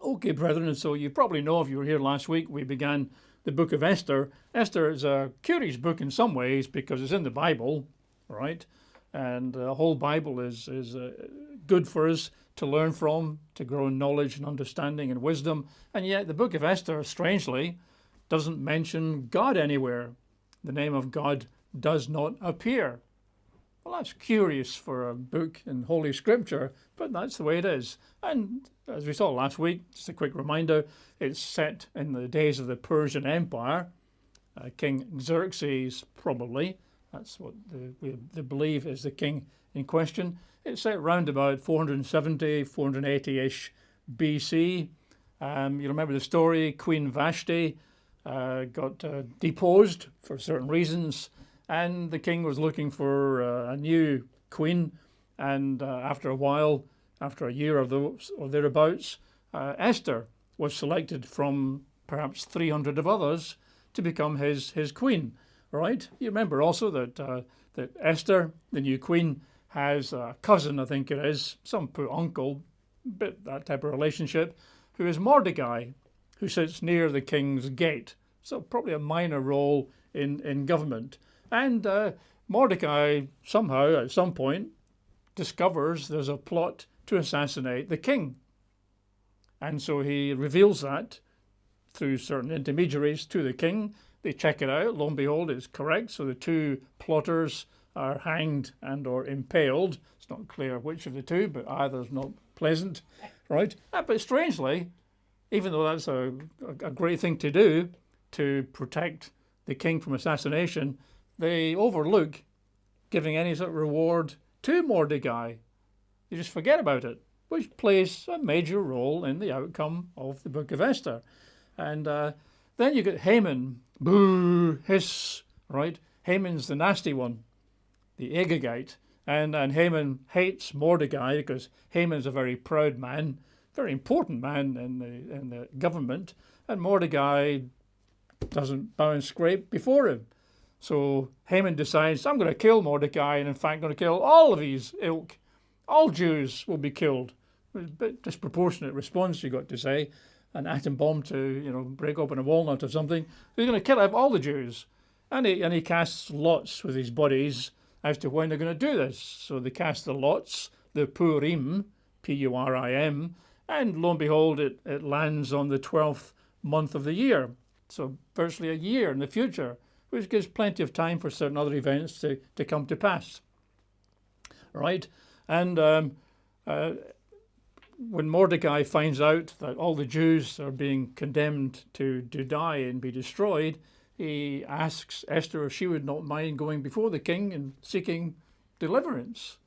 Okay, brethren, and so you probably know if you were here last week, we began the Book of Esther. Esther is a curious book in some ways because it's in the Bible, right? And the whole Bible is good for us to learn from, to grow in knowledge and understanding and wisdom. And yet the Book of Esther, strangely, doesn't mention God anywhere. The name of God does not appear. Well, that's curious for a book in Holy Scripture, but that's the way it is. And as we saw last week, just a quick reminder, it's set in the days of the Persian Empire. King Xerxes, probably, that's what they believe is the king in question. It's set around about 470, 480-ish BC. You remember the story, Queen Vashti got deposed for certain reasons, and the king was looking for a new queen. And after a while, after a year or thereabouts, Esther was selected from perhaps 300 of others to become his queen. Right? You remember also that Esther, the new queen, has a cousin, I think it is, some poor uncle, bit that type of relationship, who is Mordecai, who sits near the king's gate. So probably a minor role in government. And Mordecai somehow, at some point, discovers there's a plot to assassinate the king. And so he reveals that through certain intermediaries to the king. They check it out. Lo and behold, it's correct. So the two plotters are hanged and or impaled. It's not clear which of the two, but either's not pleasant, right? But strangely, even though that's a great thing to do to protect the king from assassination, they overlook giving any sort of reward to Mordecai. They just forget about it, which plays a major role in the outcome of the Book of Esther. And then you get Haman, boo, hiss, right? Haman's the nasty one, the Agagite. And Haman hates Mordecai because Haman's a very proud man, very important man in the government, and Mordecai doesn't bow and scrape before him. So Haman decides, I'm going to kill Mordecai, and in fact going to kill all of his ilk. All Jews will be killed. A bit disproportionate response, you got to say. An atom bomb to, break open a walnut or something. He's going to kill all the Jews. And he casts lots with his buddies as to when they're going to do this. So they cast the lots, the Purim, Purim, and lo and behold, it lands on the 12th month of the year. So virtually a year in the future, which gives plenty of time for certain other events to come to pass. Right? And when Mordecai finds out that all the Jews are being condemned to die and be destroyed, he asks Esther if she would not mind going before the king and seeking deliverance.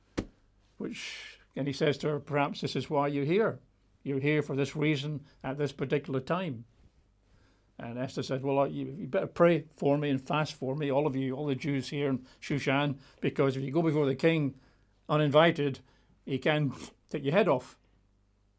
And he says to her, perhaps this is why you're here. You're here for this reason at this particular time. And Esther said, well, you better pray for me and fast for me, all of you, all the Jews here in Shushan, because if you go before the king uninvited, he can take your head off,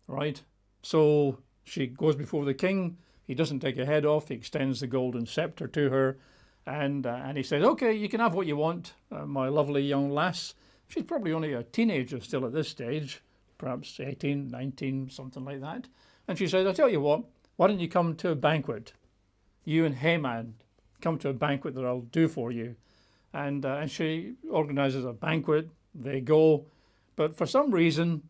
right? So she goes before the king. He doesn't take her head off. He extends the golden scepter to her. And he says, okay, you can have what you want, my lovely young lass. She's probably only a teenager still at this stage, perhaps 18, 19, something like that. And she says, I'll tell you what, why don't you come to a banquet? You and Haman come to a banquet that I'll do for you. And she organizes a banquet. They go. But for some reason,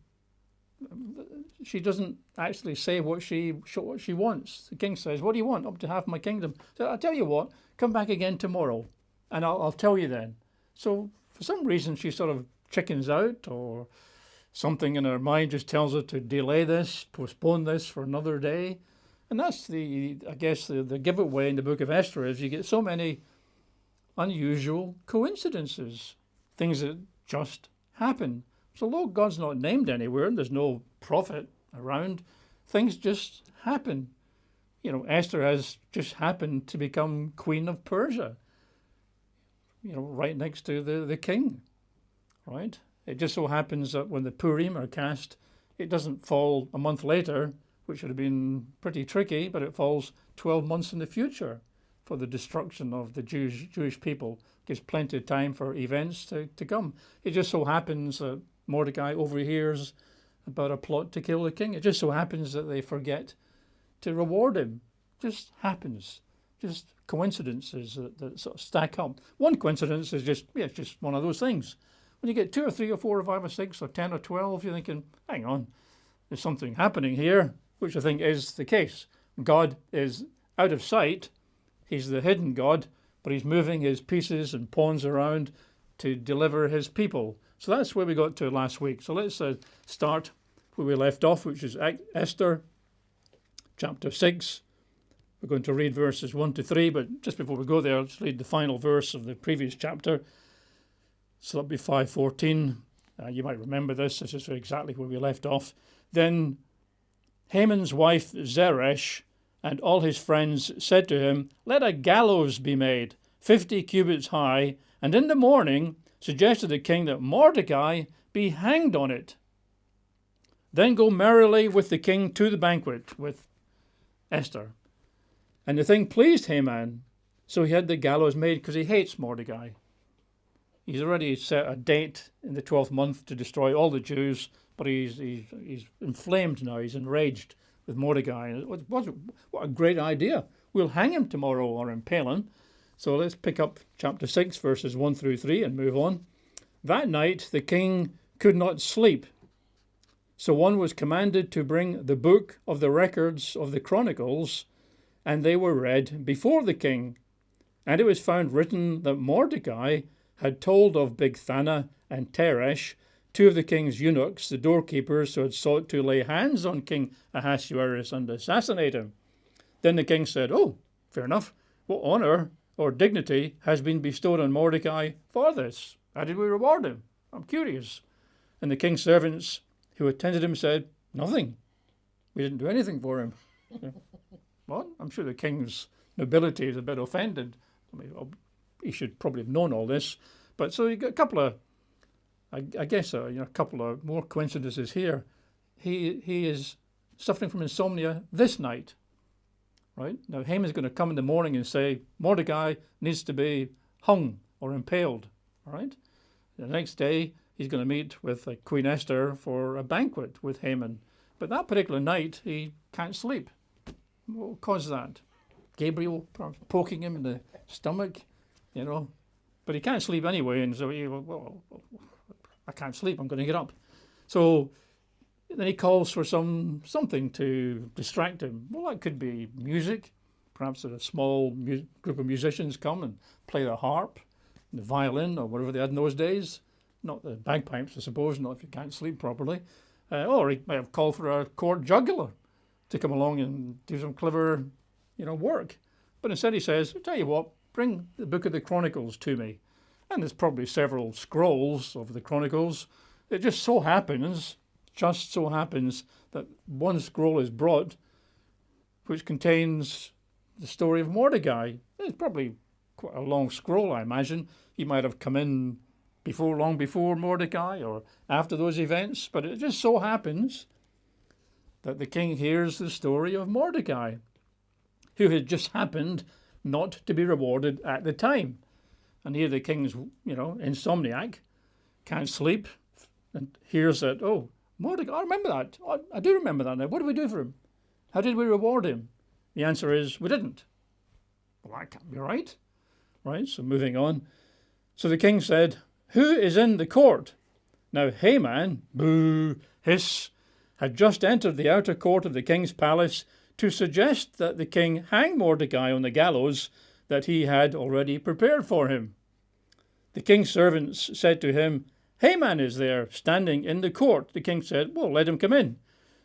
she doesn't actually say what she wants. The king says, what do you want? Up to half my kingdom. So I'll tell you what, come back again tomorrow and I'll tell you then. So for some reason, she sort of chickens out, or something in her mind just tells her to delay this, postpone this for another day. And that's the giveaway in the Book of Esther is you get so many unusual coincidences, things that just happen. So although God's not named anywhere and there's no prophet around, things just happen. Esther has just happened to become queen of Persia, right next to the king, right? It just so happens that when the Purim are cast, it doesn't fall a month later, which would have been pretty tricky, but it falls 12 months in the future for the destruction of the Jewish people. Gives plenty of time for events to come. It just so happens that Mordecai overhears about a plot to kill the king. It just so happens that they forget to reward him. Just happens. Just coincidences that sort of stack up. One coincidence is it's just one of those things. When you get 2 or 3 or 4 or 5 or 6 or 10 or 12, you're thinking, hang on, there's something happening here, which I think is the case. God is out of sight. He's the hidden God, but he's moving his pieces and pawns around to deliver his people. So that's where we got to last week. So let's start where we left off, which is Esther, chapter 6. We're going to read verses 1 to 3, but just before we go there, let's read the final verse of the previous chapter. So that'll be 5:14. You might remember this. This is exactly where we left off. Then Haman's wife Zeresh and all his friends said to him, "Let a gallows be made, 50 cubits high, and in the morning suggested the king that Mordecai be hanged on it. Then go merrily with the king to the banquet with Esther." And the thing pleased Haman, so he had the gallows made because he hates Mordecai. He's already set a date in the 12th month to destroy all the Jews, but he's inflamed now. He's enraged with Mordecai. What a great idea. We'll hang him tomorrow or impale him. So let's pick up chapter 6, verses 1 through 3 and move on. That night the king could not sleep. So one was commanded to bring the book of the records of the Chronicles, and they were read before the king. And it was found written that Mordecai had told of Bigthana and Teresh, 2 of the king's eunuchs, the doorkeepers, who had sought to lay hands on King Ahasuerus and assassinate him. Then the king said, "Oh, fair enough. What honour or dignity has been bestowed on Mordecai for this? How did we reward him? I'm curious." And the king's servants who attended him said, "Nothing. We didn't do anything for him." Well, I'm sure the king's nobility is a bit offended. I mean, he should probably have known all this. But so you got a couple of, I guess, a couple of more coincidences here. He is suffering from insomnia this night, right? Now, Haman's going to come in the morning and say, Mordecai needs to be hung or impaled, all right? The next day, he's going to meet with Queen Esther for a banquet with Haman. But that particular night, he can't sleep. What will cause that? Gabriel poking him in the stomach, but he can't sleep anyway, and so I can't sleep, I'm going to get up. So then he calls for something to distract him. Well, that could be music. Perhaps a small group of musicians come and play the harp, the violin, or whatever they had in those days. Not the bagpipes, I suppose, not if you can't sleep properly. Or he might have called for a court juggler to come along and do some clever, work. But instead he says, "I'll tell you what, bring the Book of the Chronicles to me." And there's probably several scrolls of the Chronicles. It just so happens that one scroll is brought which contains the story of Mordecai. It's probably quite a long scroll, I imagine. He might have come in long before Mordecai or after those events, but it just so happens that the king hears the story of Mordecai, who had just happened not to be rewarded at the time. And here the king's, insomniac, can't sleep, and hears that, oh, Mordecai, I remember that. I do remember that now. What did we do for him? How did we reward him? The answer is, we didn't. Well, that can't be right. Right, so moving on. So the king said, "Who is in the court?" Now Haman, boo, hiss, had just entered the outer court of the king's palace to suggest that the king hang Mordecai on the gallows that he had already prepared for him. The king's servants said to him, "Haman is there, standing in the court." The king said, "Well, let him come in."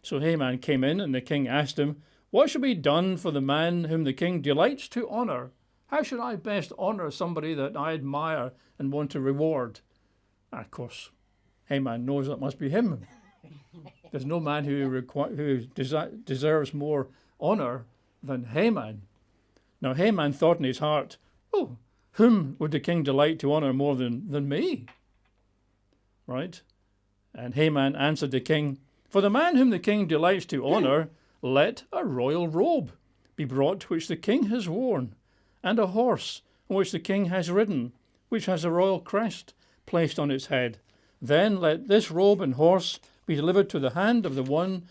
So Haman came in, and the king asked him, "What should be done for the man whom the king delights to honour? How should I best honour somebody that I admire and want to reward?" And of course, Haman knows that must be him. There's no man who deserves more honour than Haman. Now Haman thought in his heart, "Oh, whom would the king delight to honour more than me?" Right? And Haman answered the king, "For the man whom the king delights to honour, let a royal robe be brought which the king has worn, and a horse on which the king has ridden, which has a royal crest placed on its head. Then let this robe and horse be delivered to the hand of the one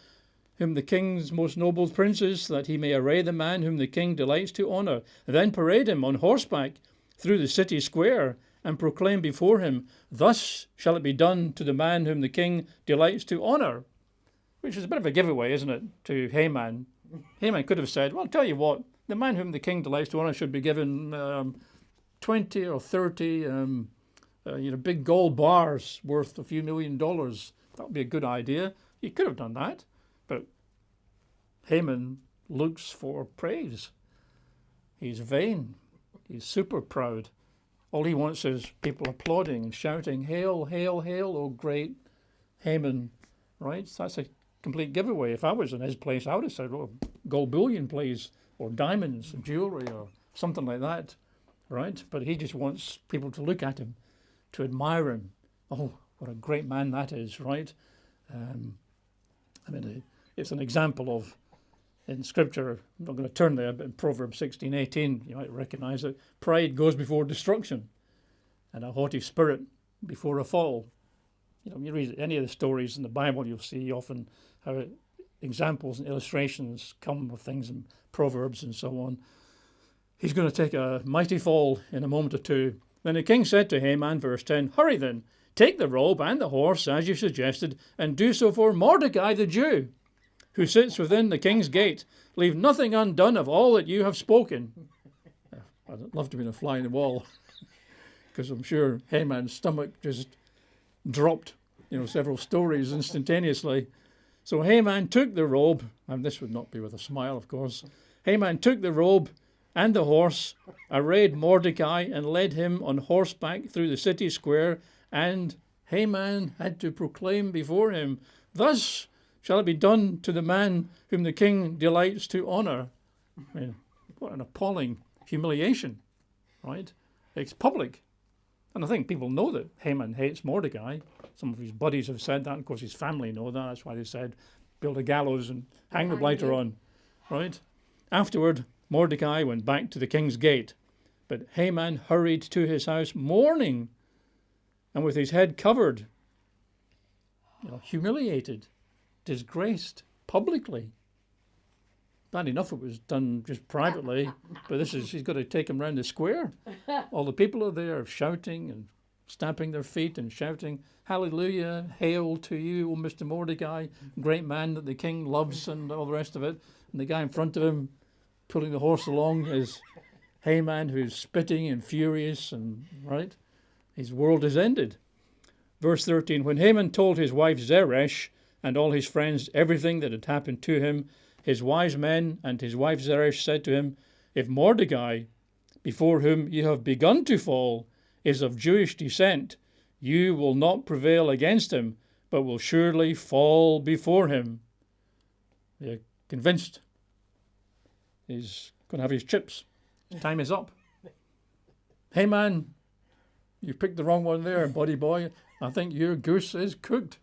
whom the king's most noble princes, that he may array the man whom the king delights to honour, and then parade him on horseback through the city square, and proclaim before him, thus shall it be done to the man whom the king delights to honour. Which is a bit of a giveaway, isn't it, to Haman? Haman could have said, well, I'll tell you what, the man whom the king delights to honour should be given 20 or 30 big gold bars worth a few $1 million. That would be a good idea. He could have done that. But Haman looks for praise. He's vain. He's super proud. All he wants is people applauding and shouting, hail, hail, hail, oh great Haman. Right? So that's a complete giveaway. If I was in his place, I would have said, oh, gold bullion, please, or diamonds and jewellery or something like that. Right? But he just wants people to look at him, to admire him. Oh, what a great man that is, right? It's an example of, in Scripture, I'm not going to turn there, but in Proverbs 16:18, you might recognise it. Pride goes before destruction, and a haughty spirit before a fall. You read any of the stories in the Bible, you'll see often how examples and illustrations come of things in Proverbs and so on. He's going to take a mighty fall in a moment or two. Then the king said to Haman, verse 10, hurry then, take the robe and the horse, as you suggested, and do so for Mordecai the Jew, who sits within the king's gate. Leave nothing undone of all that you have spoken. I'd love to be a fly in the wall, because I'm sure Haman's stomach just dropped, several stories instantaneously. So Haman took the robe, and this would not be with a smile, of course. Haman took the robe and the horse, arrayed Mordecai, and led him on horseback through the city square, and Haman had to proclaim before him, thus shall it be done to the man whom the king delights to honour. What an appalling humiliation, right? It's public. And I think people know that Haman hates Mordecai. Some of his buddies have said that. And of course, his family know that. That's why they said, build a gallows and hang the blighter on, right? Afterward, Mordecai went back to the king's gate, but Haman hurried to his house mourning and with his head covered, humiliated, disgraced publicly. Bad enough it was done just privately, but he's got to take him round the square. All the people are there shouting and stamping their feet and shouting, hallelujah, hail to you, O Mr. Mordecai, great man that the king loves, and all the rest of it. And the guy in front of him pulling the horse along is Haman, who's spitting and furious, and right, his world is ended. Verse 13, when Haman told his wife Zeresh and all his friends everything that had happened to him, his wise men and his wife Zeresh said to him, if Mordecai, before whom you have begun to fall, is of Jewish descent, you will not prevail against him, but will surely fall before him. They're convinced he's going to have his chips. His time is up. Haman, you picked the wrong one there, buddy boy. I think your goose is cooked.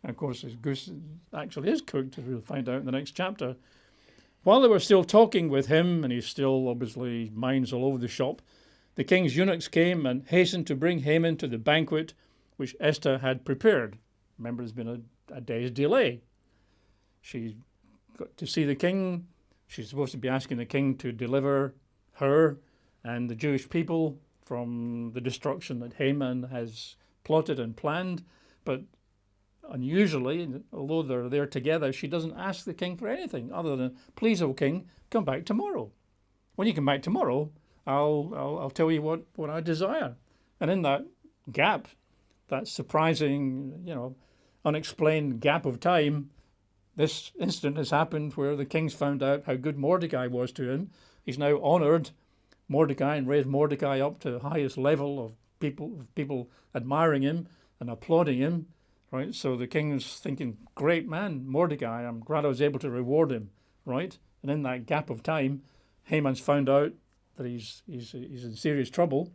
And of course, his goose actually is cooked, as we'll find out in the next chapter. While they were still talking with him, and he's still obviously minds all over the shop, the king's eunuchs came and hastened to bring Haman to the banquet which Esther had prepared. Remember, there's been a day's delay. She got to see the king. She's supposed to be asking the king to deliver her and the Jewish people from the destruction that Haman has plotted and planned. But unusually, although they're there together, she doesn't ask the king for anything other than, please, O king, come back tomorrow. When you come back tomorrow, I'll tell you what I desire. And in that gap, that surprising, unexplained gap of time, this incident has happened where the king's found out how good Mordecai was to him. He's now honoured Mordecai and raised Mordecai up to the highest level of people admiring him and applauding him. Right? So the king's thinking, great man, Mordecai, I'm glad I was able to reward him. Right? And in that gap of time, Haman's found out that he's in serious trouble.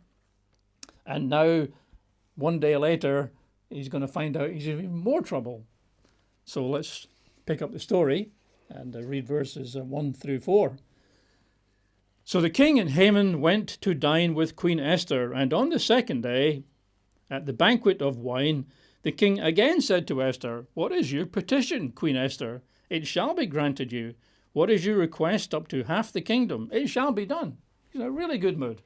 And now, one day later, he's going to find out he's in even more trouble. So let's pick up the story and read verses 1 through 4. So the king and Haman went to dine with Queen Esther, and on the second day, at the banquet of wine, The king again said to Esther, "What is your petition, Queen Esther? It shall be granted you. What is your request up to half the kingdom? It shall be done." She's in a really good mood.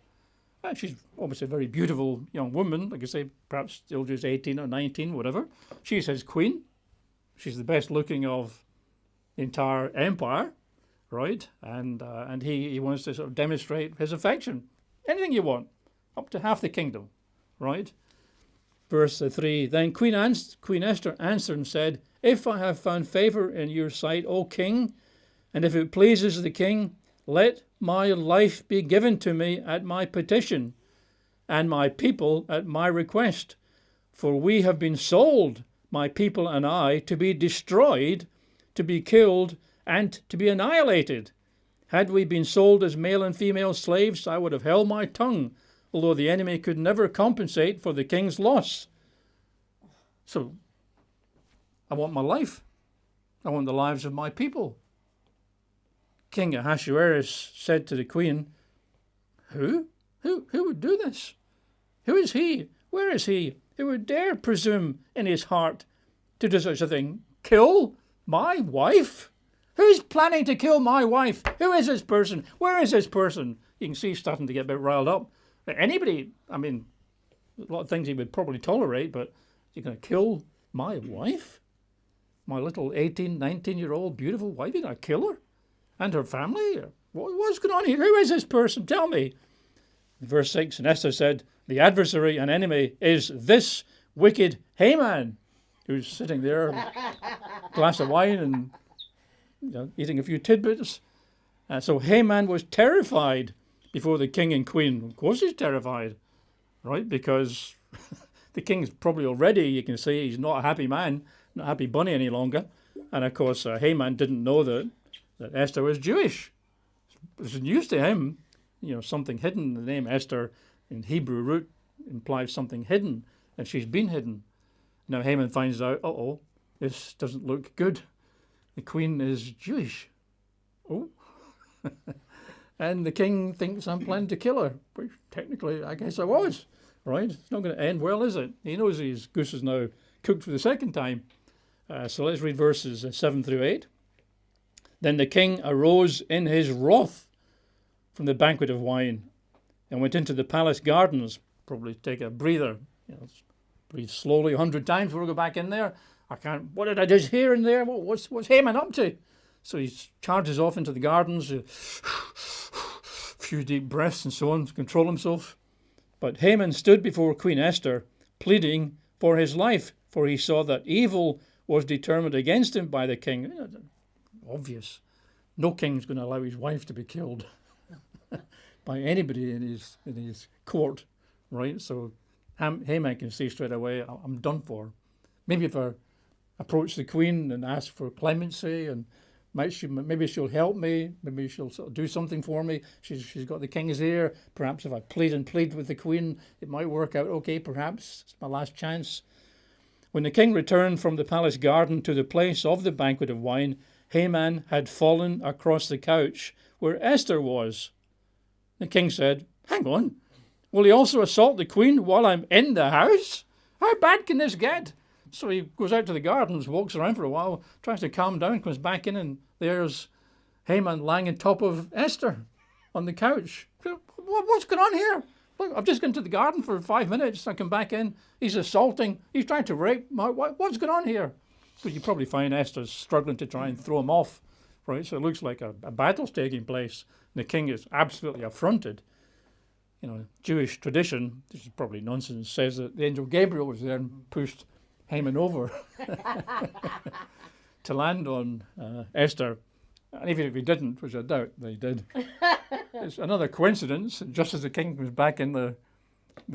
She's obviously a very beautiful young woman, like I say, perhaps still just 18 or 19, whatever. She's his queen. She's the best looking of the entire empire, right? And he wants to sort of demonstrate his affection. Anything you want, up to half the kingdom, right? Verse 3, then Queen Esther answered and said, "If I have found favor in your sight, O king, and if it pleases the king, let my life be given to me at my petition, and my people at my request. For we have been sold, my people and I, to be destroyed, to be killed, and to be annihilated. Had we been sold as male and female slaves, I would have held my tongue, although the enemy could never compensate for the king's loss. So, I want my life. I want the lives of my people." King Ahasuerus said to the queen, Who would do this? Who is he? Where is he? Who would dare presume in his heart to do such a thing? Kill my wife? Who's planning to kill my wife? Who is this person? Where is this person? You can see he's starting to get a bit riled up. Anybody, I mean, a lot of things he would probably tolerate, but you're going to kill my wife? My little 18, 19-year-old beautiful wife? You're going to kill her? And her family? What's going on here? Who is this person? Tell me. Verse 6, and Esther said, "The adversary and enemy is this wicked Haman," who's sitting there, a glass of wine and eating a few tidbits. So Haman was terrified before the king and queen. Of course he's terrified, right? Because the king's probably already, you can see, he's not a happy man, not a happy bunny any longer. And of course, Haman didn't know that Esther was Jewish. It was news to him, something hidden. The name Esther in Hebrew root implies something hidden, and she's been hidden. Now Haman finds out, this doesn't look good. The queen is Jewish. Oh. And the king thinks I'm planning to kill her, which technically I guess I was, right? It's not going to end well, is it? He knows his goose is now cooked for the second time. So let's read verses 7 through 8. Then the king arose in his wrath from the banquet of wine and went into the palace gardens, probably take a breather, breathe slowly 100 times before we go back in there. What did I just hear in there? What's Haman up to? So he charges off into the gardens, a few deep breaths and so on to control himself. But Haman stood before Queen Esther, pleading for his life, for he saw that evil was determined against him by the king. Obvious. No king's going to allow his wife to be killed by anybody in his court, right? So Haman can see straight away, I'm done for. Maybe if I approach the queen and ask for clemency, and maybe she'll help me, maybe she'll sort of do something for me. She's got the king's ear. Perhaps if I plead with the queen, it might work out okay, perhaps. It's my last chance. When the king returned from the palace garden to the place of the banquet of wine, Haman had fallen across the couch where Esther was. The king said, "Hang on, will he also assault the queen while I'm in the house? How bad can this get?" So he goes out to the gardens, walks around for a while, tries to calm down, comes back in, and there's Haman lying on top of Esther on the couch. What's going on here? Look, I've just gone to the garden for 5 minutes. I come back in. He's assaulting. He's trying to rape my wife. What's going on here? But you probably find Esther's struggling to try and throw him off, right? So it looks like a battle's taking place. And the king is absolutely affronted. Jewish tradition, this is probably nonsense, says that the angel Gabriel was there and pushed Haman over to land on Esther. And even if he didn't, which I doubt that he did, it's another coincidence. Just as the king comes back in the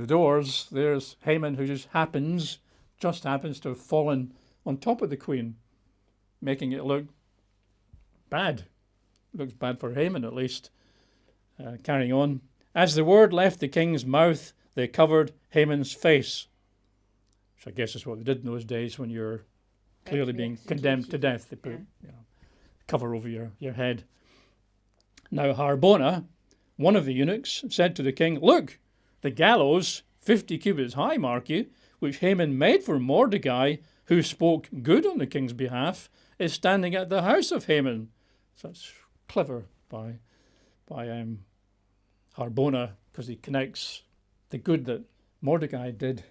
doors, there's Haman, who just happens to have fallen on top of the queen, making it look bad. It looks bad for Haman, at least. Carrying on. As the word left the king's mouth, they covered Haman's face. Which I guess is what they did in those days when you're clearly being condemned to death. They put cover over your head. Now Harbona, one of the eunuchs, said to the king, "Look, the gallows, 50 cubits high, mark you, which Haman made for Mordecai, who spoke good on the king's behalf, is standing at the house of Haman. So that's clever by Harbona, because he connects the good that Mordecai did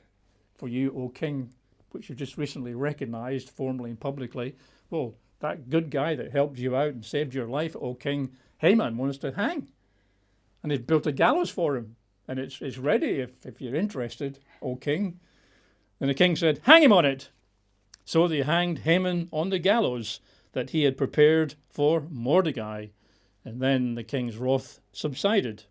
for you, O king, which you just recently recognized formally and publicly. Well, that good guy that helped you out and saved your life, O king, Haman wants to hang. And they've built a gallows for him. And it's ready if you're interested, O king. And the king said, hang him on it. So they hanged Haman on the gallows that he had prepared for Mordecai. And then the king's wrath subsided.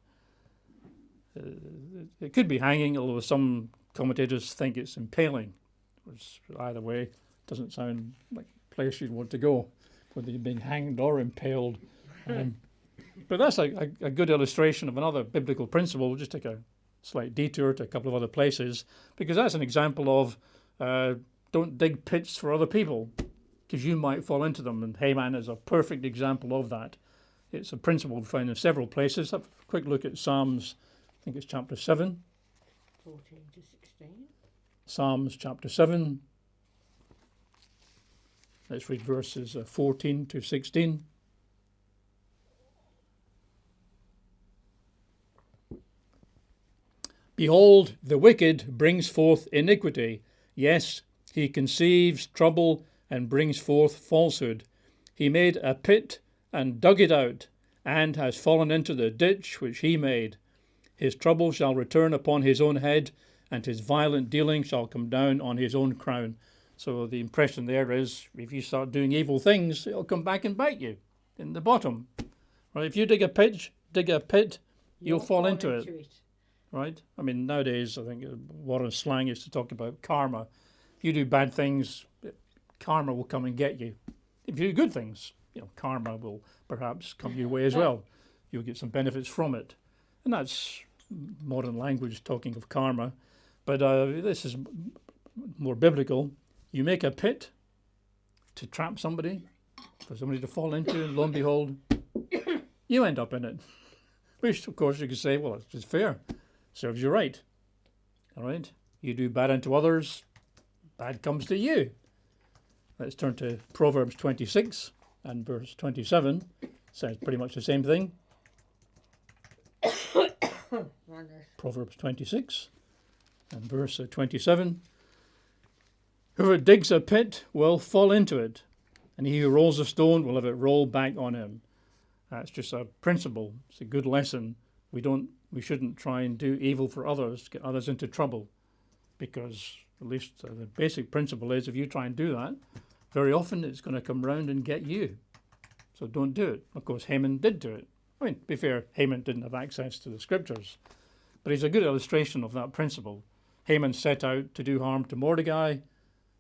It could be hanging, although some commentators think it's impaling. Which, either way, doesn't sound like a place you'd want to go, whether you're being hanged or impaled. But that's a good illustration of another biblical principle. We'll just take a slight detour to a couple of other places, because that's an example of don't dig pits for other people, because you might fall into them. And Haman is a perfect example of that. It's a principle found in several places. Have a quick look at Psalms, I think it's chapter 7. 14 to 16. Psalms chapter 7. Let's read verses 14 to 16. Behold, the wicked brings forth iniquity. Yes, he conceives trouble and brings forth falsehood. He made a pit and dug it out, and has fallen into the ditch which he made. His trouble shall return upon his own head, and his violent dealing shall come down on his own crown. So the impression there is, if you start doing evil things, it'll come back and bite you in the bottom. Right? If you dig a pit, you'll fall into it. Right? I mean, nowadays, I think Warren slang used to talk about karma. If you do bad things, karma will come and get you. If you do good things, karma will perhaps come your way as well. You'll get some benefits from it. And that's modern language talking of karma. But this is more biblical. You make a pit to trap somebody, for somebody to fall into, and lo and behold, you end up in it. Which, of course, you could say, well, it's just fair. Serves you right. All right? You do bad unto others, bad comes to you. Let's turn to Proverbs 26 and verse 27. Says pretty much the same thing. Proverbs 26 and verse 27. Whoever digs a pit will fall into it, and he who rolls a stone will have it roll back on him. That's just a principle. It's a good lesson. We shouldn't try and do evil for others, get others into trouble, because at least the basic principle is if you try and do that, very often it's going to come round and get you. So don't do it. Of course, Haman did do it. I mean, to be fair, Haman didn't have access to the scriptures, but he's a good illustration of that principle. Haman set out to do harm to Mordecai,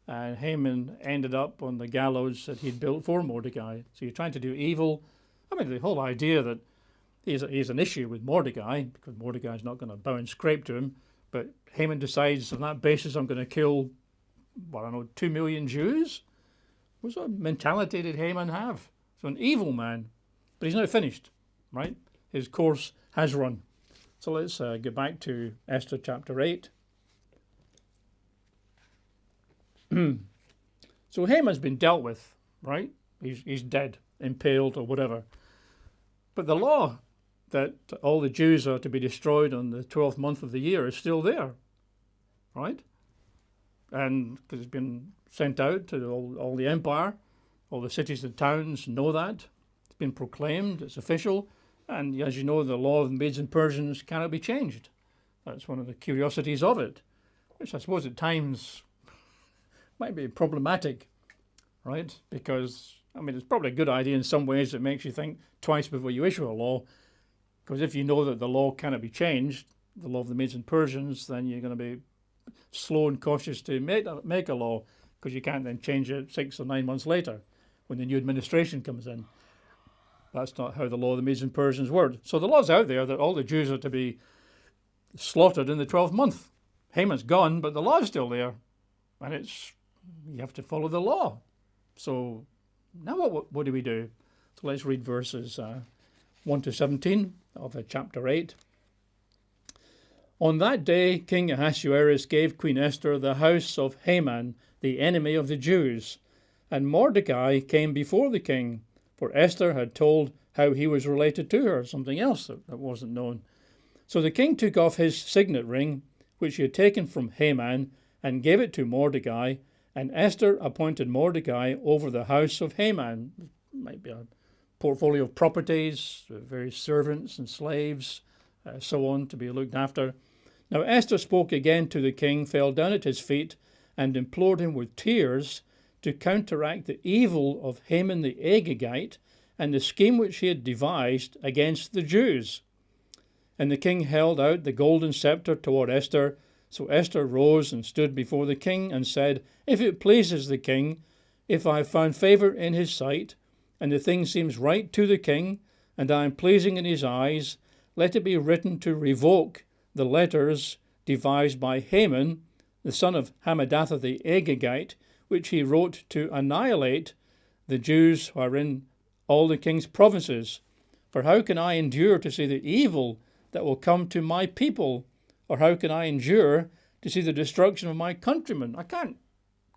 and Haman ended up on the gallows that he'd built for Mordecai. So you're trying to do evil. I mean, the whole idea that he's an issue with Mordecai, because Mordecai's not going to bow and scrape to him, but Haman decides on that basis, I'm going to kill, 2 million Jews? What sort of mentality did Haman have? So an evil man, but he's now finished, right? His course has run. So let's get back to Esther chapter 8. So Haman's been dealt with, right? He's dead, impaled or whatever. But the law that all the Jews are to be destroyed on the 12th month of the year is still there, right? And because it's been sent out to all the empire, all the cities and towns know that. It's been proclaimed, it's official, and as you know, the law of the Medes and Persians cannot be changed. That's one of the curiosities of it, which I suppose at times might be problematic, right? Because, I mean, it's probably a good idea in some ways. It makes you think twice before you issue a law, because if you know that the law cannot be changed, the law of the Medes and Persians, then you're going to be slow and cautious to make a law, because you can't then change it 6 or 9 months later when the new administration comes in. That's not how the law of the Medes and Persians worked. So the law's out there that all the Jews are to be slaughtered in the 12th month. Haman's gone, but the law's still there, and you have to follow the law. So now what do we do? So let's read verses 1 to 17 of chapter 8. On that day, King Ahasuerus gave Queen Esther the house of Haman, the enemy of the Jews. And Mordecai came before the king, for Esther had told how he was related to her, something else that wasn't known. So the king took off his signet ring, which he had taken from Haman, and gave it to Mordecai, and Esther appointed Mordecai over the house of Haman. It might be a portfolio of properties, various servants and slaves, so on, to be looked after. Now Esther spoke again to the king, fell down at his feet, and implored him with tears to counteract the evil of Haman the Agagite and the scheme which he had devised against the Jews. And the king held out the golden scepter toward Esther. So Esther rose and stood before the king and said, If it pleases the king, if I have found favour in his sight, and the thing seems right to the king, and I am pleasing in his eyes, let it be written to revoke the letters devised by Haman, the son of Hammedatha the Agagite, which he wrote to annihilate the Jews who are in all the king's provinces. For how can I endure to see the evil that will come to my people? Or how can I endure to see the destruction of my countrymen? I can't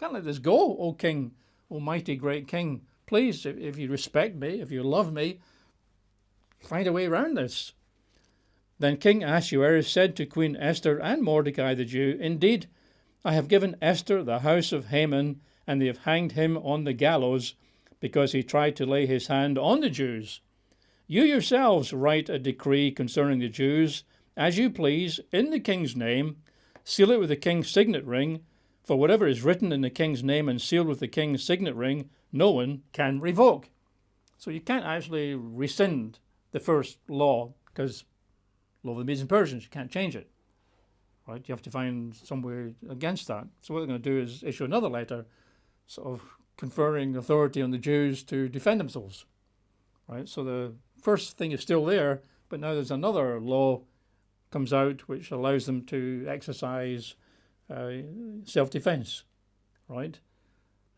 let this go, O king, O mighty great king. Please, if you respect me, if you love me, find a way around this. Then King Ahasuerus said to Queen Esther and Mordecai the Jew, Indeed, I have given Esther the house of Haman, and they have hanged him on the gallows, because he tried to lay his hand on the Jews. You yourselves write a decree concerning the Jews, as you please, in the king's name, seal it with the king's signet ring, for whatever is written in the king's name and sealed with the king's signet ring, no one can revoke. So you can't actually rescind the first law, because law of the Medes and Persians, you can't change it. Right? You have to find some way against that. So what they're going to do is issue another letter, sort of conferring authority on the Jews to defend themselves. Right? So the first thing is still there, but now there's another law comes out which allows them to exercise self-defense. Right?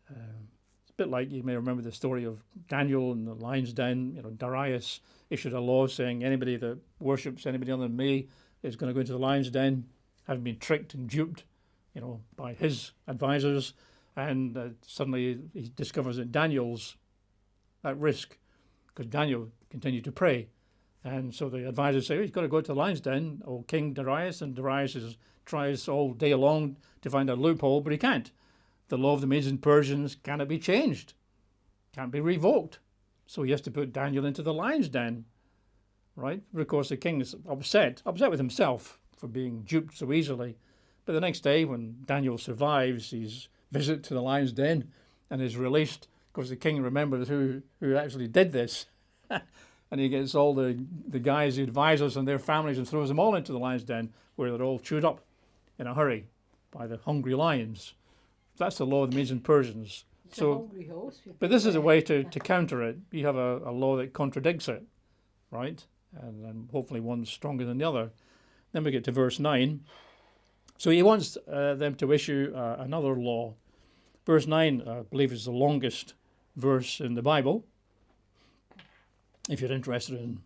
It's a bit like, you may remember the story of Daniel in the lion's den. Darius issued a law saying anybody that worships anybody other than me is going to go into the lion's den, having been tricked and duped, by his advisors. And suddenly he discovers that Daniel's at risk because Daniel continued to pray. And so the advisors say, he's got to go to the lion's den, O King Darius. And Darius tries all day long to find a loophole, but he can't. The law of the Medes and Persians cannot be changed, can't be revoked. So he has to put Daniel into the lion's den, right? But of course the king is upset with himself for being duped so easily. But the next day, when Daniel survives his visit to the lion's den and is released, of course the king remembers who actually did this. And he gets all the guys, the advisors and their families, and throws them all into the lion's den, where they're all chewed up in a hurry by the hungry lions. That's the law of the Medes and Persians. But this is a way to counter it. You have a law that contradicts it, right? And hopefully one's stronger than the other. Then we get to verse 9. So he wants them to issue another law. Verse 9, I believe, is the longest verse in the Bible. If you're interested in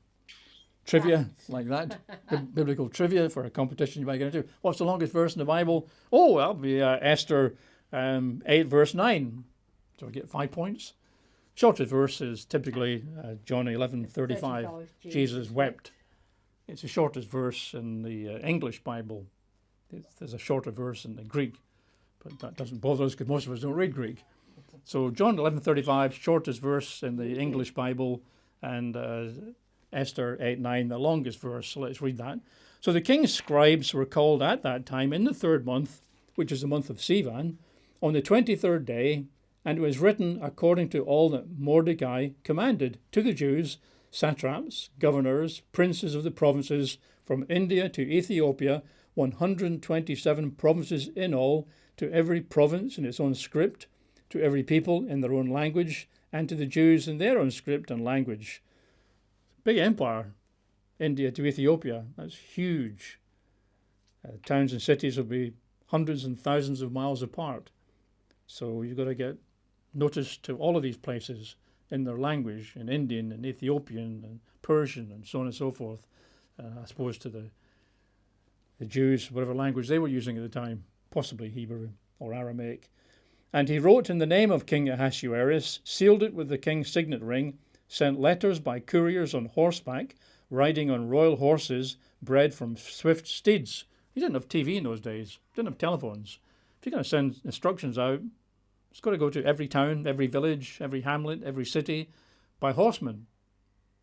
trivia like that, biblical trivia for a competition you might get into. What's the longest verse in the Bible? Oh, that'll be Esther 8, verse 9. So I get 5 points. Shortest verse is typically John 11:35. Jesus wept. It's the shortest verse in the English Bible. There's a shorter verse in the Greek, but that doesn't bother us because most of us don't read Greek. So John 11:35, shortest verse in the English Bible, and Esther 8:9, the longest verse. So let's read that. So the king's scribes were called at that time in the 3rd month, which is the month of Sivan, on the 23rd day, and it was written according to all that Mordecai commanded to the Jews, satraps, governors, princes of the provinces, from India to Ethiopia, 127 provinces in all, to every province in its own script, to every people in their own language, and to the Jews in their own script and language. Big empire, India to Ethiopia. That's huge. Towns and cities will be hundreds and thousands of miles apart. So you've got to get notice to all of these places in their language, in Indian and Ethiopian and Persian and so on and so forth, as opposed to the the Jews, whatever language they were using at the time, possibly Hebrew or Aramaic. And he wrote in the name of King Ahasuerus, sealed it with the king's signet ring, sent letters by couriers on horseback, riding on royal horses, bred from swift steeds. You didn't have TV in those days, didn't have telephones. If you're going to send instructions out, it's got to go to every town, every village, every hamlet, every city by horsemen.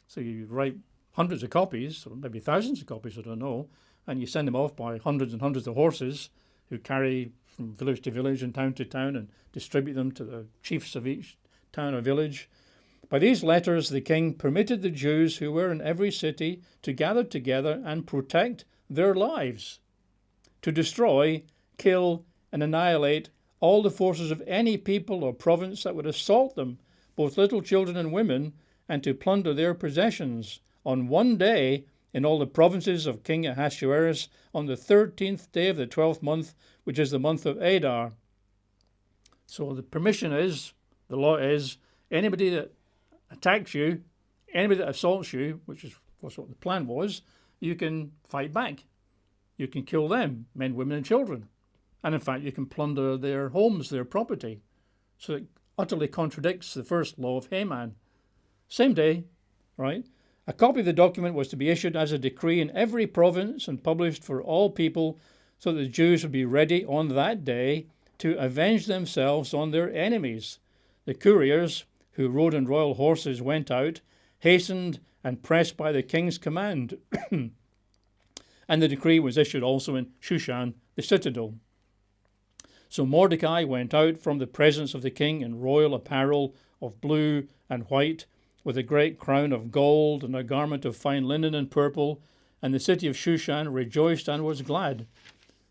So you write hundreds of copies, or maybe thousands of copies, I don't know, and you send them off by hundreds and hundreds of horses who carry from village to village and town to town and distribute them to the chiefs of each town or village. By these letters, the king permitted the Jews who were in every city to gather together and protect their lives, to destroy, kill, and annihilate all the forces of any people or province that would assault them, both little children and women, and to plunder their possessions on one day in all the provinces of King Ahasuerus on the 13th day of the 12th month, which is the month of Adar. So the permission is, the law is, anybody that attacks you, anybody that assaults you, which is what the plan was, you can fight back. You can kill them, men, women, and children. And in fact, you can plunder their homes, their property. So it utterly contradicts the first law of Haman. Same day, right? A copy of the document was to be issued as a decree in every province and published for all people so that the Jews would be ready on that day to avenge themselves on their enemies. The couriers, who rode on royal horses, went out, hastened and pressed by the king's command. And the decree was issued also in Shushan, the citadel. So Mordecai went out from the presence of the king in royal apparel of blue and white, with a great crown of gold and a garment of fine linen and purple, and the city of Shushan rejoiced and was glad.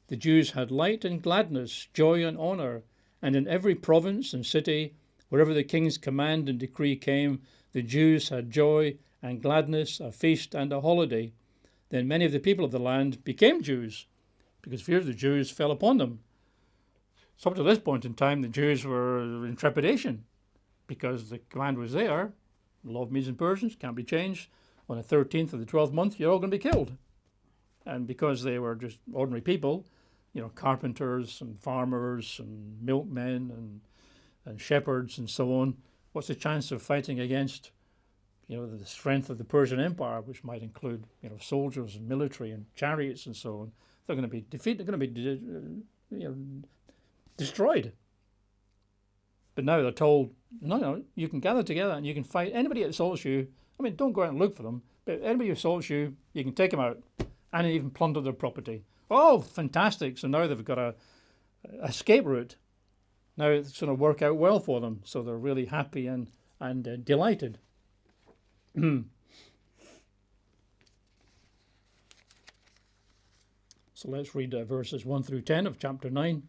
The Jews had light and gladness, joy and honour, and in every province and city, wherever the king's command and decree came, the Jews had joy and gladness, a feast and a holiday. Then many of the people of the land became Jews, because fear of the Jews fell upon them. So up to this point in time, the Jews were in trepidation, because the command was there. The law of Medes and Persians can't be changed. On the 13th of the 12th month, you're all going to be killed. And because they were just ordinary people, carpenters and farmers and milkmen and shepherds and so on, what's the chance of fighting against, the strength of the Persian Empire, which might include, soldiers and military and chariots and so on? They're going to be defeated. They're going to be, destroyed. But now they're told, no, you can gather together and you can fight anybody that assaults you. I mean, don't go out and look for them, but anybody who assaults you, you can take them out and even plunder their property. Oh, fantastic. So now they've got a escape route. Now it's going to work out well for them. So they're really happy and delighted. So let's read verses 1 through 10 of chapter 9.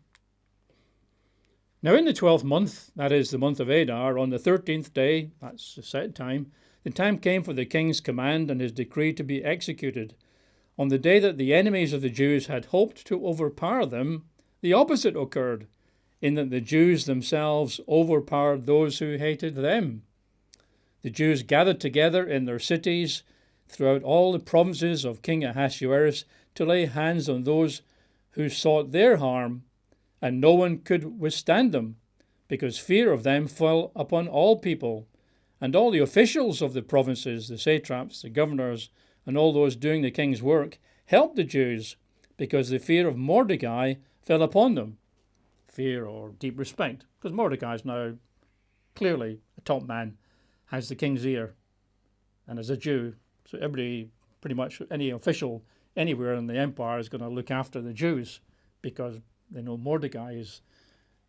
Now in the 12th month, that is the month of Adar, on the 13th day, that's the set time, the time came for the king's command and his decree to be executed. On the day that the enemies of the Jews had hoped to overpower them, the opposite occurred, in that the Jews themselves overpowered those who hated them. The Jews gathered together in their cities throughout all the provinces of King Ahasuerus to lay hands on those who sought their harm, and no one could withstand them, because fear of them fell upon all people. And all the officials of the provinces, the satraps, the governors, and all those doing the king's work, helped the Jews, because the fear of Mordecai fell upon them. Fear or deep respect, because Mordecai is now clearly a top man, has the king's ear, and is a Jew. So everybody, pretty much any official anywhere in the empire is going to look after the Jews, because they know Mordecai is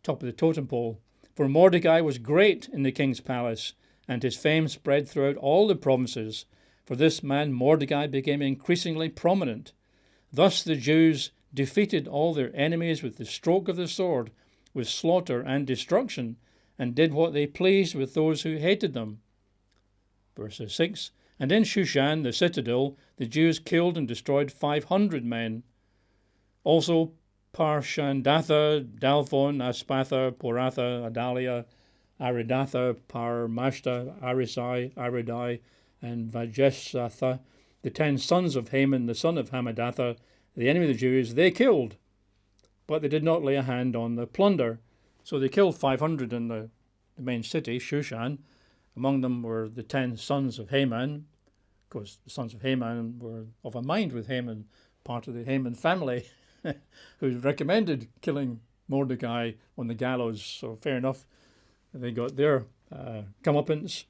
top of the totem pole. For Mordecai was great in the king's palace, and his fame spread throughout all the provinces. For this man Mordecai became increasingly prominent. Thus the Jews defeated all their enemies with the stroke of the sword, with slaughter and destruction, and did what they pleased with those who hated them. Verse 6, And in Shushan, the citadel, the Jews killed and destroyed 500 men. Also Parshandatha, Dalphon, Aspatha, Poratha, Adalia, Aridatha, Parmashta, Arisai, Aridai, and Vajesatha, the 10 sons of Haman, the son of Hamadatha, the enemy of the Jews, they killed, but they did not lay a hand on the plunder. So they killed 500 in the main city, Shushan. Among them were the 10 sons of Haman. Of course, the sons of Haman were of a mind with Haman, part of the Haman family, who recommended killing Mordecai on the gallows. So fair enough, they got their comeuppance.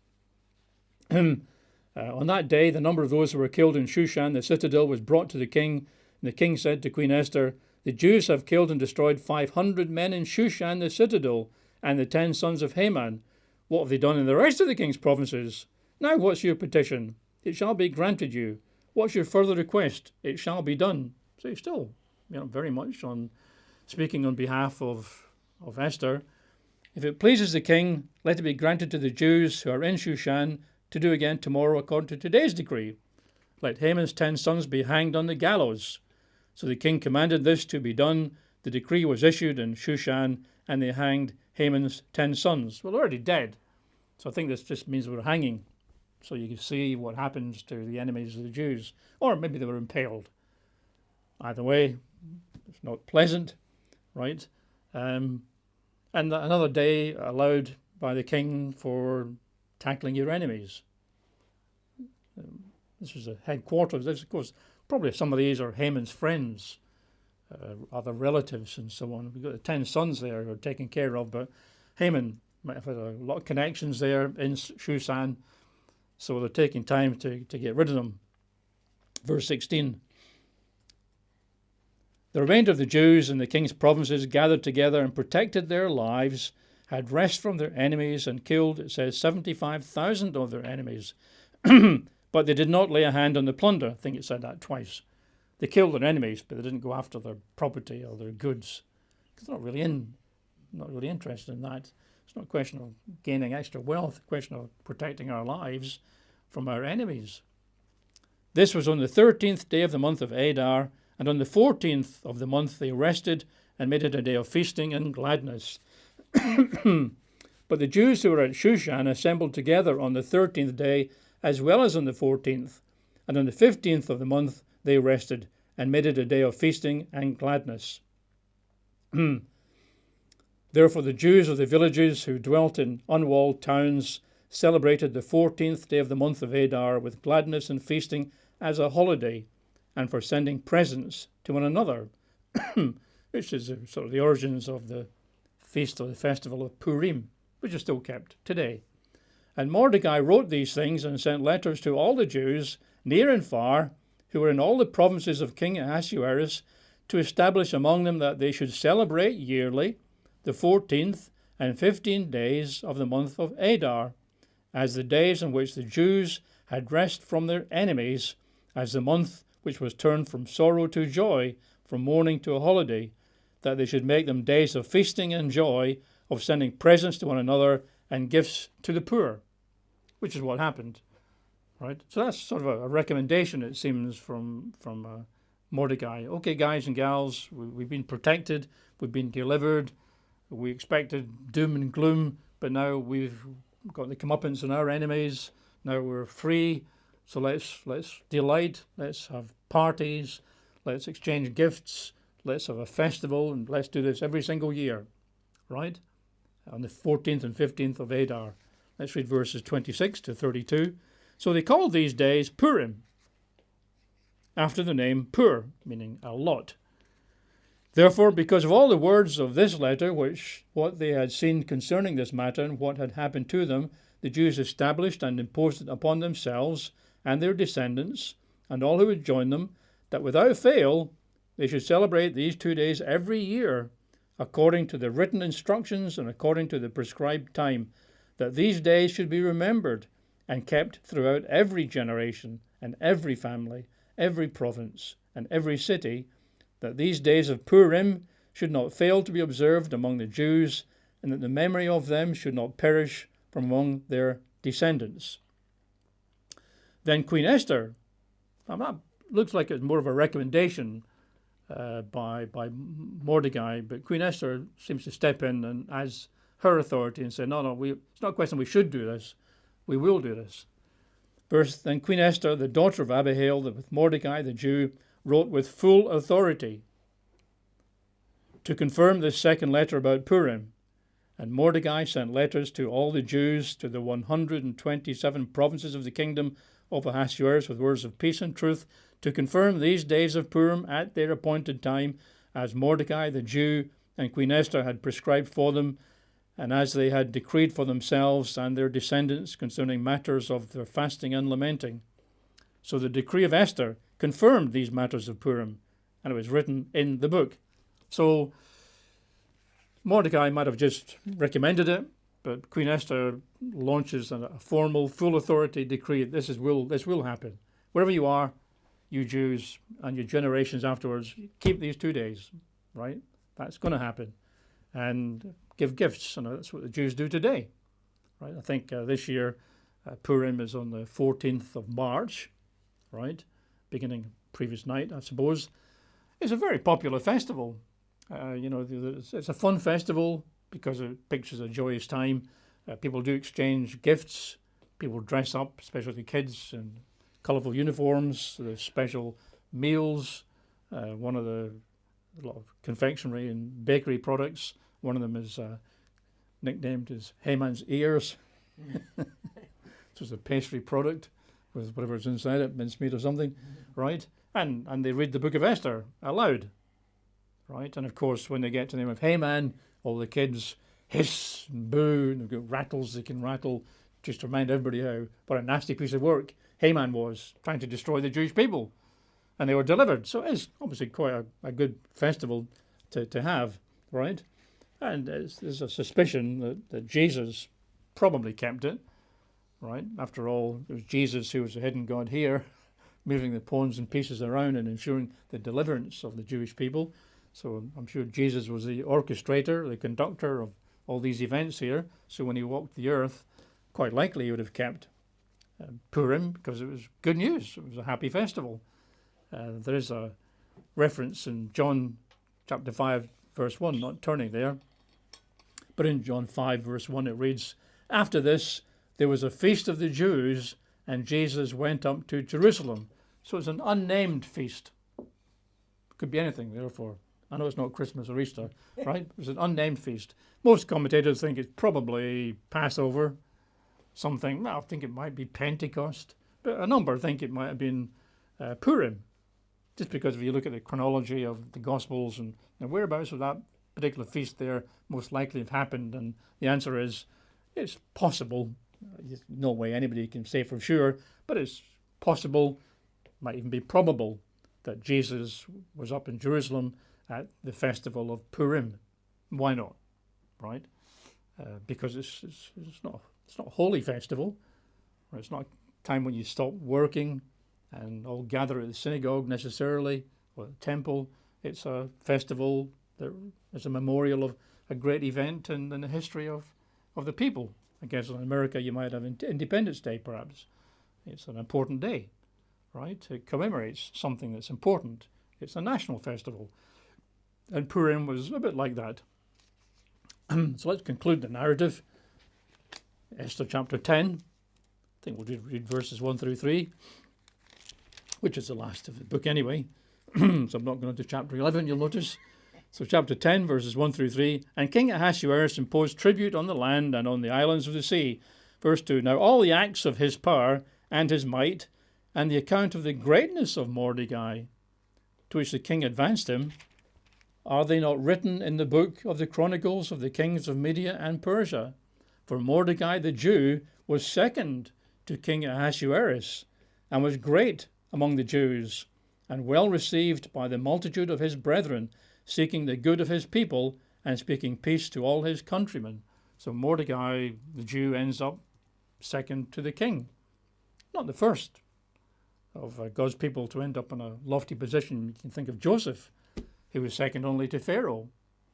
On that day, the number of those who were killed in Shushan, the citadel, was brought to the king. And the king said to Queen Esther, "The Jews have killed and destroyed 500 men in Shushan, the citadel, and the 10 sons of Haman. What have they done in the rest of the king's provinces? Now what's your petition? It shall be granted you. What's your further request? It shall be done." So he's still, very much on speaking on behalf of Esther. "If it pleases the king, let it be granted to the Jews who are in Shushan to do again tomorrow according to today's decree. Let Haman's 10 sons be hanged on the gallows." So the king commanded this to be done. The decree was issued in Shushan, and they hanged Haman's 10 sons. Well, they're already dead. So I think this just means they were hanging. So you can see what happens to the enemies of the Jews. Or maybe they were impaled. Either way, it's not pleasant, right? And another day allowed by the king for tackling your enemies. This was the headquarters. This, of course, probably some of these are Haman's friends, other relatives and so on. We've got the 10 sons there who are taken care of, but Haman might have had a lot of connections there in Shushan, so they're taking time to get rid of them. Verse 16. The remainder of the Jews in the king's provinces gathered together and protected their lives, had rest from their enemies, and killed, it says, 75,000 of their enemies. But they did not lay a hand on the plunder. I think it said that twice. They killed their enemies, but they didn't go after their property or their goods, because they're not really interested in that. It's not a question of gaining extra wealth, a question of protecting our lives from our enemies. This was on the 13th day of the month of Adar, and on the 14th of the month they rested and made it a day of feasting and gladness. But the Jews who were at Shushan assembled together on the 13th day as well as on the 14th, and on the 15th of the month they rested and made it a day of feasting and gladness. Therefore the Jews of the villages who dwelt in unwalled towns celebrated the 14th day of the month of Adar with gladness and feasting as a holiday, and for sending presents to one another, which is sort of the origins of the feast or the festival of Purim, which is still kept today. And Mordecai wrote these things and sent letters to all the Jews, near and far, who were in all the provinces of King Ahasuerus, to establish among them that they should celebrate yearly the 14th and 15th days of the month of Adar, as the days in which the Jews had rest from their enemies, as the month which was turned from sorrow to joy, from mourning to a holiday, that they should make them days of feasting and joy, of sending presents to one another and gifts to the poor, which is what happened, right? So that's sort of a recommendation, it seems, from Mordecai. Okay, guys and gals, we've been protected, we've been delivered, we expected doom and gloom, but now we've got the comeuppance in our enemies, now we're free, so let's delight, let's have parties, let's exchange gifts, let's have a festival, and let's do this every single year, right? On the 14th and 15th of Adar. Let's read verses 26 to 32. So they called these days Purim, after the name Pur, meaning a lot. Therefore, because of all the words of this letter, what they had seen concerning this matter and what had happened to them, the Jews established and imposed it upon themselves and their descendants and all who would join them, that without fail they should celebrate these 2 days every year, according to the written instructions and according to the prescribed time, that these days should be remembered and kept throughout every generation and every family, every province, and every city, that these days of Purim should not fail to be observed among the Jews, and that the memory of them should not perish from among their descendants. Then Queen Esther, that looks like it's more of a recommendation by Mordecai, but Queen Esther seems to step in and as her authority and say, no, it's not a question we should do this, we will do this. Then Queen Esther, the daughter of Abihail, with Mordecai the Jew, wrote with full authority to confirm this second letter about Purim. And Mordecai sent letters to all the Jews to the 127 provinces of the kingdom of Ahasuerus with words of peace and truth to confirm these days of Purim at their appointed time, as Mordecai the Jew and Queen Esther had prescribed for them, and as they had decreed for themselves and their descendants concerning matters of their fasting and lamenting. So the decree of Esther confirmed these matters of Purim, and it was written in the book. So Mordecai might have just recommended it, but Queen Esther launches a formal, full authority decree. This will happen. Wherever you are, you Jews and your generations afterwards, keep these 2 days, right? That's going to happen. And give gifts, and that's what the Jews do today, right? I think this year Purim is on the 14th of March, right? Beginning previous night, I suppose. It's a very popular festival. It's a fun festival because it pictures a joyous time. People do exchange gifts. People dress up, especially the kids, in colourful uniforms. There's special meals. A lot of confectionery and bakery products. One of them is nicknamed as Haman's ears. So it's a pastry product with whatever's inside it, mincemeat or something, right? And they read the Book of Esther aloud, right? And of course, when they get to the name of Haman, all the kids hiss and boo, and they've got rattles they can rattle, just to remind everybody what a nasty piece of work Haman was, trying to destroy the Jewish people. And they were delivered. So it's obviously quite a good festival to have, right? And there's a suspicion that Jesus probably kept it, right? After all, it was Jesus who was the hidden God here, moving the pawns and pieces around and ensuring the deliverance of the Jewish people. So I'm sure Jesus was the orchestrator, the conductor of all these events here. So when he walked the earth, quite likely he would have kept Purim, because it was good news. It was a happy festival. There is a reference in John chapter 5, verse 1, not turning there, but in John 5, verse 1, it reads, "After this, there was a feast of the Jews, and Jesus went up to Jerusalem." So it's an unnamed feast. Could be anything, therefore. I know it's not Christmas or Easter, right? It's an unnamed feast. Most commentators think it's probably Passover. Some think, I think it might be Pentecost. But a number think it might have been Purim. Just because if you look at the chronology of the Gospels and whereabouts of that particular feast there most likely have happened, and the answer is it's possible. There's no way anybody can say for sure, but it's possible, might even be probable, that Jesus was up in Jerusalem at the festival of Purim. Why not, right? Because it's not a holy festival, or it's not a time when you stop working and all gather at the synagogue necessarily, or the temple. It's a festival that is a memorial of a great event in the history of the people. I guess in America you might have Independence Day perhaps. It's an important day, right? It commemorates something that's important. It's a national festival. And Purim was a bit like that. So let's conclude the narrative. Esther chapter 10. I think we'll read verses 1 through 3, which is the last of the book anyway. So I'm not going to chapter 11, you'll notice. So chapter 10, verses 1 through 3. "And King Ahasuerus imposed tribute on the land and on the islands of the sea." Verse 2. "Now all the acts of his power and his might, and the account of the greatness of Mordecai, to which the king advanced him, are they not written in the book of the chronicles of the kings of Media and Persia? For Mordecai the Jew was second to King Ahasuerus, and was great among the Jews, and well received by the multitude of his brethren, seeking the good of his people, and speaking peace to all his countrymen." So Mordecai the Jew ends up second to the king. Not the first of God's people to end up in a lofty position. You can think of Joseph. He was second only to Pharaoh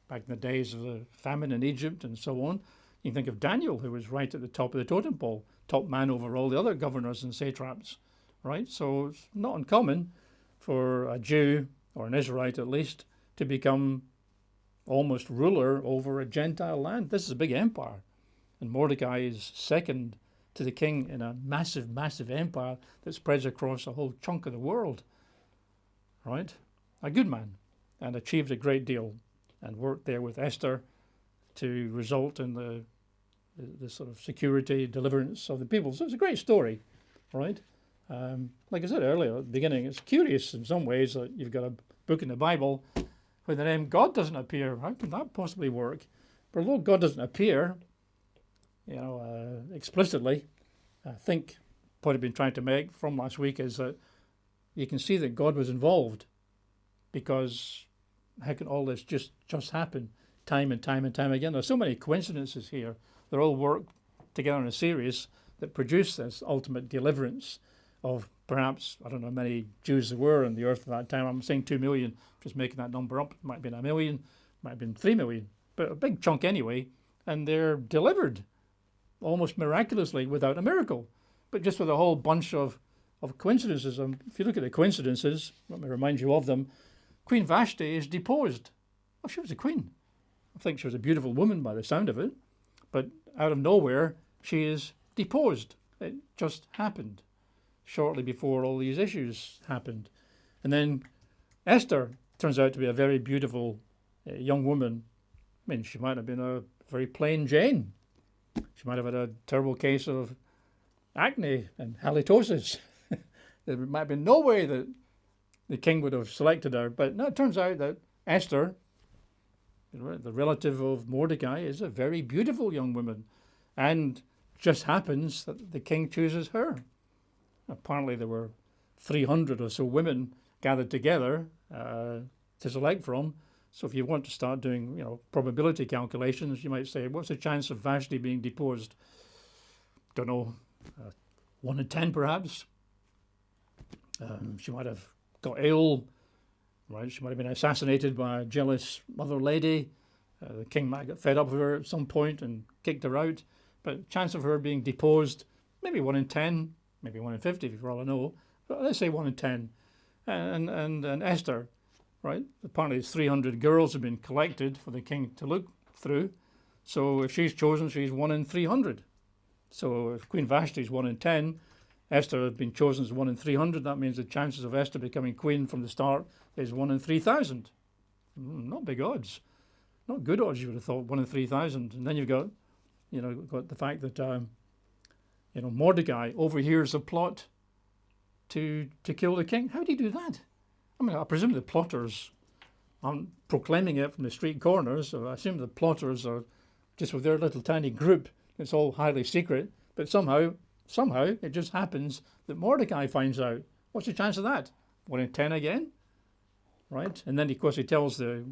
back in the days of the famine in Egypt and so on. You can think of Daniel, who was right at the top of the totem pole, top man over all the other governors and satraps, right? So it's not uncommon for a Jew, or an Israelite at least, to become almost ruler over a Gentile land. This is a big empire. And Mordecai is second to the king in a massive, massive empire that spreads across a whole chunk of the world. right? A good man, and achieved a great deal, and worked there with Esther to result in the sort of security, deliverance of the people. So it's a great story, right? Like I said earlier at the beginning, it's curious in some ways that you've got a book in the Bible where the name God doesn't appear. How can that possibly work? But although God doesn't appear, explicitly, I think the point I've been trying to make from last week is that you can see that God was involved, because how can all this just happen time and time and time again? There's so many coincidences here. They're all work together in a series that produce this ultimate deliverance of perhaps, I don't know how many Jews there were on the earth at that time. I'm saying 2 million, just making that number up. It might have been 1 million, might have been 3 million, but a big chunk anyway. And they're delivered almost miraculously without a miracle, but just with a whole bunch of coincidences. If you look at the coincidences, let me remind you of them. Queen Vashti is deposed. Well, she was a queen. I think she was a beautiful woman by the sound of it, but out of nowhere, she is deposed. It just happened shortly before all these issues happened. And then Esther turns out to be a very beautiful young woman. I mean, she might have been a very plain Jane. She might have had a terrible case of acne and halitosis. There might have been no way that the king would have selected her. But no, it turns out that Esther, the relative of Mordecai, is a very beautiful young woman. And just happens that the king chooses her. Apparently there were 300 or so women gathered together to select from. So if you want to start doing, probability calculations, you might say, what's the chance of Vashti being deposed? Don't know, 1 in 10 perhaps. She might have got ill, right? She might have been assassinated by a jealous other lady. The king might have got fed up with her at some point and kicked her out. But chance of her being deposed, maybe 1 in 10, maybe 1 in 50, for all I know. But let's say 1 in 10. And Esther, right? Apparently 300 girls have been collected for the king to look through. So if she's chosen, she's 1 in 300. So if Queen Vashti is 1 in 10, Esther has been chosen as 1 in 300. That means the chances of Esther becoming queen from the start is 1 in 3,000. Not big odds. Not good odds, you would have thought, 1 in 3,000. And then you've got, got the fact that, Mordecai overhears a plot to kill the king. How did he do that? I mean, I presume the plotters aren't proclaiming it from the street corners. So I assume the plotters are just with their little tiny group. It's all highly secret. But somehow it just happens that Mordecai finds out. What's the chance of that? 1 in 10 again, right? And then, of course, he tells the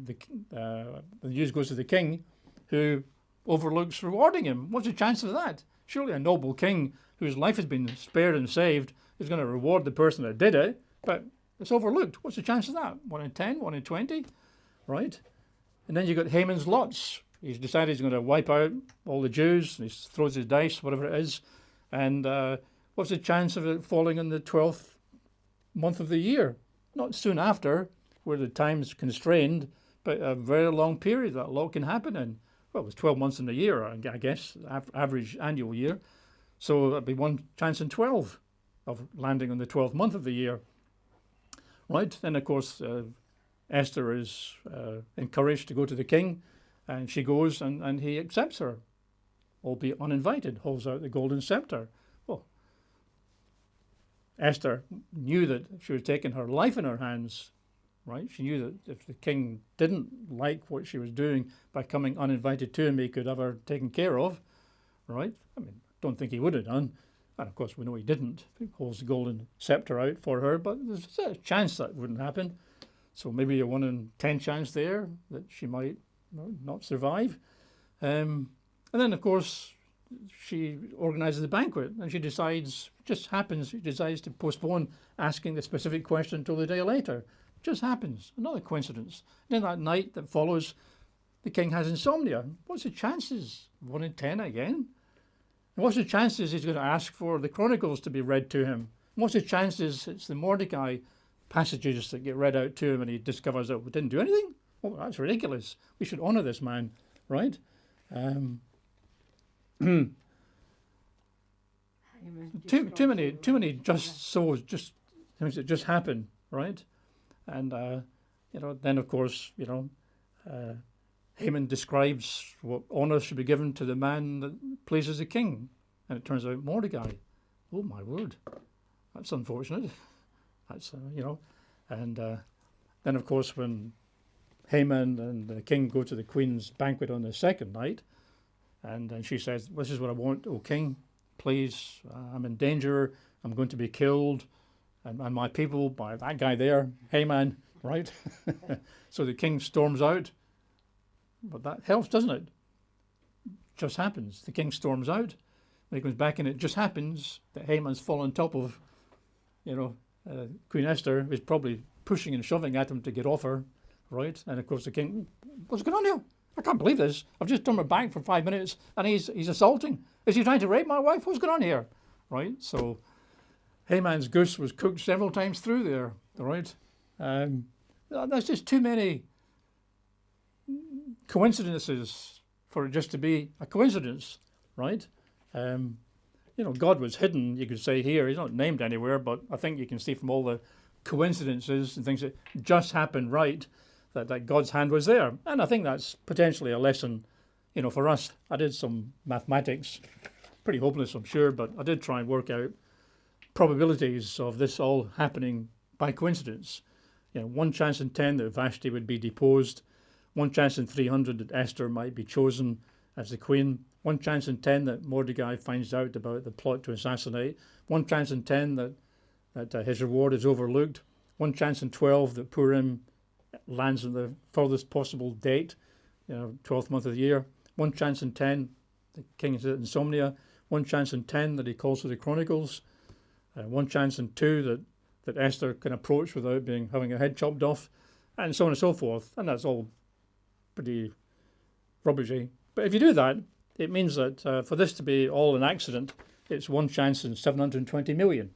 news goes to the king, who overlooks rewarding him. What's the chance of that? Surely a noble king whose life has been spared and saved is going to reward the person that did it, but it's overlooked. What's the chance of that? 1 in 10, 1 in 20, right? And then you've got Haman's lots. He's decided he's going to wipe out all the Jews. And he throws his dice, whatever it is. And what's the chance of it falling in the 12th month of the year? Not soon after, where the time's constrained, but a very long period that a lot can happen in. Well, there's 12 months in a year, I guess, average annual year. So that'd be 1 chance in 12 of landing on the 12th month of the year. Right? Then, of course, Esther is encouraged to go to the king, and she goes and he accepts her, albeit uninvited, holds out the golden scepter. Well, Esther knew that she was taking her life in her hands, right? She knew that if the king didn't like what she was doing by coming uninvited to him, he could have her taken care of, right? I mean, don't think he would have done. And of course, we know he didn't. He holds the golden scepter out for her, but there's a chance that wouldn't happen. So maybe a 1 in 10 chance there that she might not survive. And then, of course, she organises the banquet, and she decides to postpone asking the specific question until the day later. Just happens. Another coincidence. And then that night that follows, the king has insomnia. What's the chances? 1 in 10 again? And what's the chances he's going to ask for the Chronicles to be read to him? And what's the chances it's the Mordecai passages that get read out to him and he discovers that we didn't do anything? Oh, that's ridiculous. We should honour this man, right? Too many just things that just happen, right? And, then of course, Haman describes what honour should be given to the man that pleases the king. And it turns out Mordecai. Oh, my word. That's unfortunate. That's, And then, of course, when Haman and the king go to the queen's banquet on the second night, and she says, "This is what I want, O king. Please, I'm in danger. I'm going to be killed. And my people, by that guy there, Haman, right?" So the king storms out. But that helps, doesn't it? Just happens. The king storms out. When he comes back in, it just happens that Haman's fallen on top of, Queen Esther, who's probably pushing and shoving at him to get off her, right? And of course the king, "What's going on here? I can't believe this. I've just turned my back for 5 minutes and he's assaulting. Is he trying to rape my wife? What's going on here?" Right? So Haman's goose was cooked several times through there, right? There's just too many coincidences for it just to be a coincidence, right? God was hidden, you could say here. He's not named anywhere, but I think you can see from all the coincidences and things that just happened right, that God's hand was there. And I think that's potentially a lesson, for us. I did some mathematics, pretty hopeless, I'm sure, but I did try and work out probabilities of this all happening by coincidence. 1 chance in 10 that Vashti would be deposed, 1 chance in 300 that Esther might be chosen as the queen, 1 chance in 10 that Mordecai finds out about the plot to assassinate, 1 chance in 10 that his reward is overlooked, 1 chance in 12 that Purim lands on the furthest possible date, 12th month of the year, 1 chance in 10 the king has insomnia, 1 chance in 10 that he calls for the Chronicles, 1 chance in 2 that Esther can approach without having her head chopped off, and so on and so forth. And that's all pretty rubbishy. But if you do that, it means that for this to be all an accident, it's 1 chance in 720 million.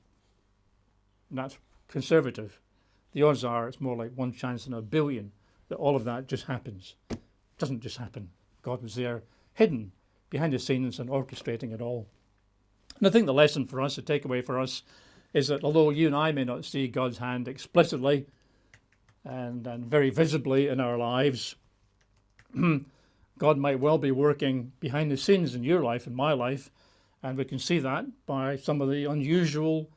And that's conservative. The odds are it's more like 1 chance in a billion that all of that just happens. It doesn't just happen. God was there, hidden behind the scenes and orchestrating it all. And I think the lesson for us, the takeaway for us, is that although you and I may not see God's hand explicitly and very visibly in our lives, God might well be working behind the scenes in your life and my life, and we can see that by some of the unusual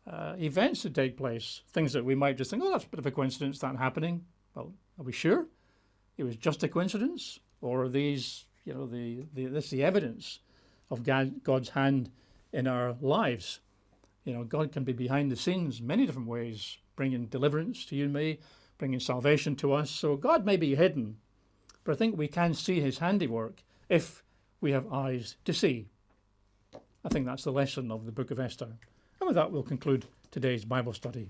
events that take place, things that we might just think, "Oh, that's a bit of a coincidence, that happening." Well, are we sure it was just a coincidence, or are these, this the evidence of God's hand in our lives? God can be behind the scenes many different ways, bringing deliverance to you and me, bringing salvation to us. So God may be hidden, but I think we can see his handiwork if we have eyes to see. I think that's the lesson of the Book of Esther. And with that, we'll conclude today's Bible study.